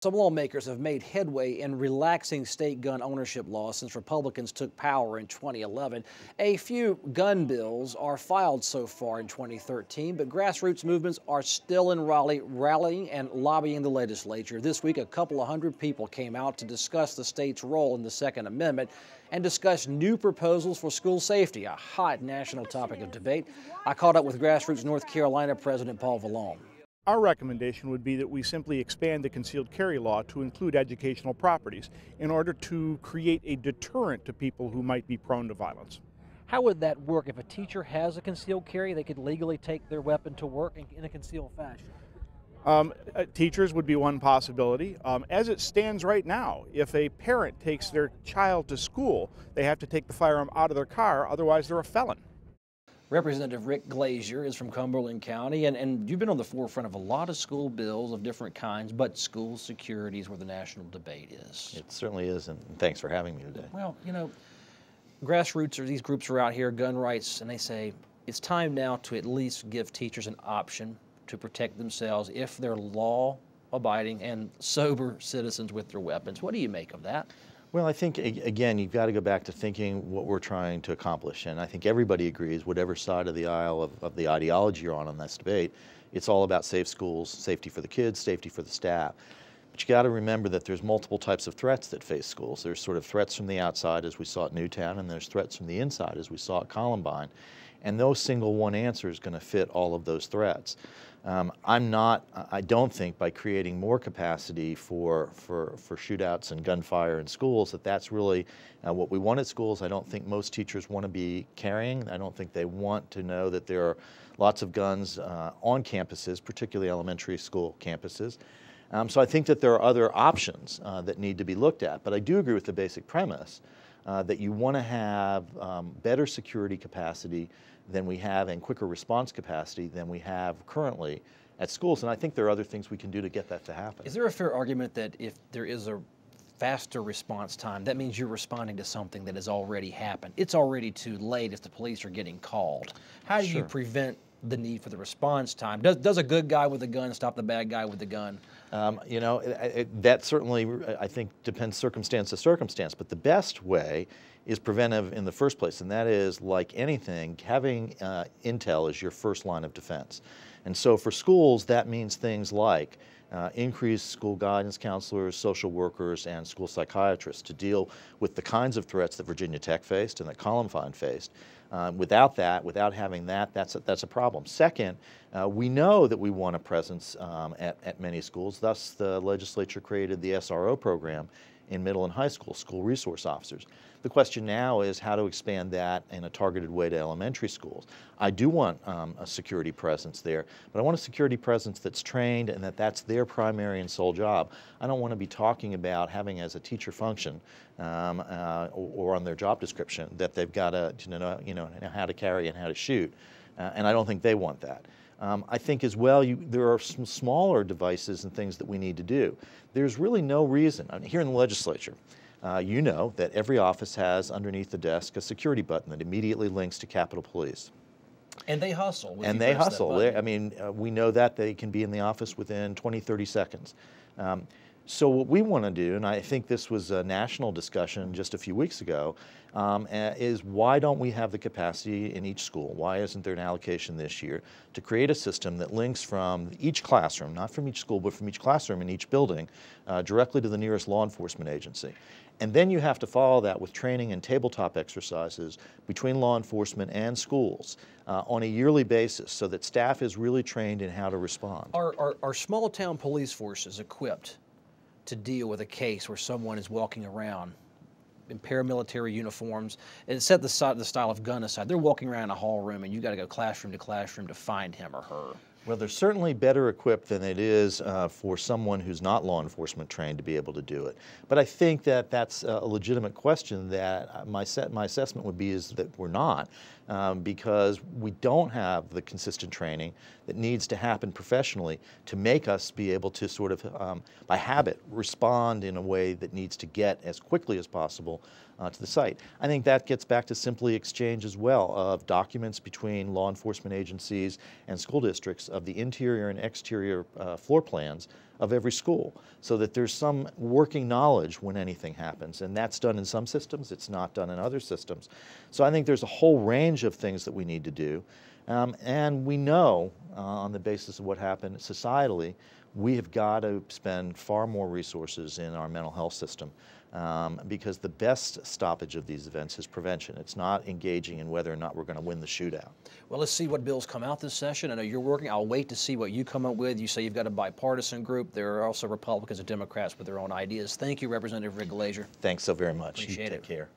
Some lawmakers have made headway in relaxing state gun ownership laws since Republicans took power in 2011. A few gun bills are filed so far in 2013, but grassroots movements are still in Raleigh rallying and lobbying the legislature. This week, a couple of hundred people came out to discuss the state's role in the Second Amendment and discuss new proposals for school safety, a hot national topic of debate. I caught up with Grassroots North Carolina President Paul Vallone. Our recommendation would be that we simply expand the concealed carry law to include educational properties in order to create a deterrent to people who might be prone to violence. How would that work? If a teacher has a concealed carry, they could legally take their weapon to work in a concealed fashion? Teachers would be one possibility. As it stands right now, if a parent takes their child to school, they have to take the firearm out of their car, otherwise they're a felon. Representative Rick Glazier is from Cumberland County, and you've been on the forefront of a lot of school bills of different kinds, but school security is where the national debate is. It certainly is, and thanks for having me today. Well, you know, grassroots, or these groups are out here, gun rights, and they say it's time now to at least give teachers an option to protect themselves if they're law-abiding and sober citizens with their weapons. What do you make of that? Well, I think, again, you've got to go back to thinking what we're trying to accomplish. And I think everybody agrees, whatever side of the aisle of the ideology you're on this debate, it's all about safe schools, safety for the kids, safety for the staff. But you got to remember that there's multiple types of threats that face schools. There's sort of threats from the outside, as we saw at Newtown, and there's threats from the inside, as we saw at Columbine. And no single one answer is going to fit all of those threats. I don't think by creating more capacity for shootouts and gunfire in schools that's really what we want at schools. I don't think most teachers want to be carrying. I don't think they want to know that there are lots of guns on campuses, particularly elementary school campuses. So I think that there are other options that need to be looked at. But I do agree with the basic premise that you want to have better security capacity than we have and quicker response capacity than we have currently at schools. And I think there are other things we can do to get that to happen. Is there a fair argument that if there is a faster response time, that means you're responding to something that has already happened? It's already too late if the police are getting called. How do you prevent the need for the response time? Does a good guy with a gun stop the bad guy with the gun? You know, that certainly, I think, depends circumstance to circumstance. But the best way is preventive in the first place, and that is, like anything, having intel as your first line of defense. And so for schools, that means things like increased school guidance counselors, social workers, and school psychiatrists to deal with the kinds of threats that Virginia Tech faced and that Columbine faced. Without having that, that's a problem. Second, we know that we want a presence at many schools. Thus, the legislature created the SRO program in middle and high school, school resource officers. The question now is how to expand that in a targeted way to elementary schools. I do want a security presence there, but I want a security presence that's trained and that's their primary and sole job. I don't want to be talking about having as a teacher function or on their job description that they've got to know how to carry and how to shoot, and I don't think they want that. I think as well, there are some smaller devices and things that we need to do. There's really no reason. Here in the legislature, you know that every office has underneath the desk a security button that immediately links to Capitol Police. And they hustle. And they hustle. I mean, we know that they can be in the office within 20, 30 seconds. So what we want to do, and I think this was a national discussion just a few weeks ago, is why don't we have the capacity in each school? Why isn't there an allocation this year to create a system that links from each classroom, not from each school, but from each classroom in each building, directly to the nearest law enforcement agency? And then you have to follow that with training and tabletop exercises between law enforcement and schools on a yearly basis so that staff is really trained in how to respond. Are small town police forces equipped to deal with a case where someone is walking around in paramilitary uniforms, and set the style of gun aside, they're walking around a hall room and you got to go classroom to classroom to find him or her? Well, they're certainly better equipped than it is for someone who's not law enforcement trained to be able to do it. But I think that that's a legitimate question that my assessment would be is that we're not, because we don't have the consistent training that needs to happen professionally to make us be able to sort of, by habit, respond in a way that needs to get as quickly as possible to the site. I think that gets back to simply exchange as well of documents between law enforcement agencies and school districts of the interior and exterior floor plans of every school so that there's some working knowledge when anything happens. And that's done in some systems, it's not done in other systems. So I think there's a whole range of things that we need to do. And we know, on the basis of what happened societally, we have got to spend far more resources in our mental health system because the best stoppage of these events is prevention. It's not engaging in whether or not we're going to win the shootout. Well, let's see what bills come out this session. I know you're working. I'll wait to see what you come up with. You say you've got a bipartisan group. There are also Republicans and Democrats with their own ideas. Thank you, Representative Rick Glazer. Thanks so very much. Appreciate it. Take care.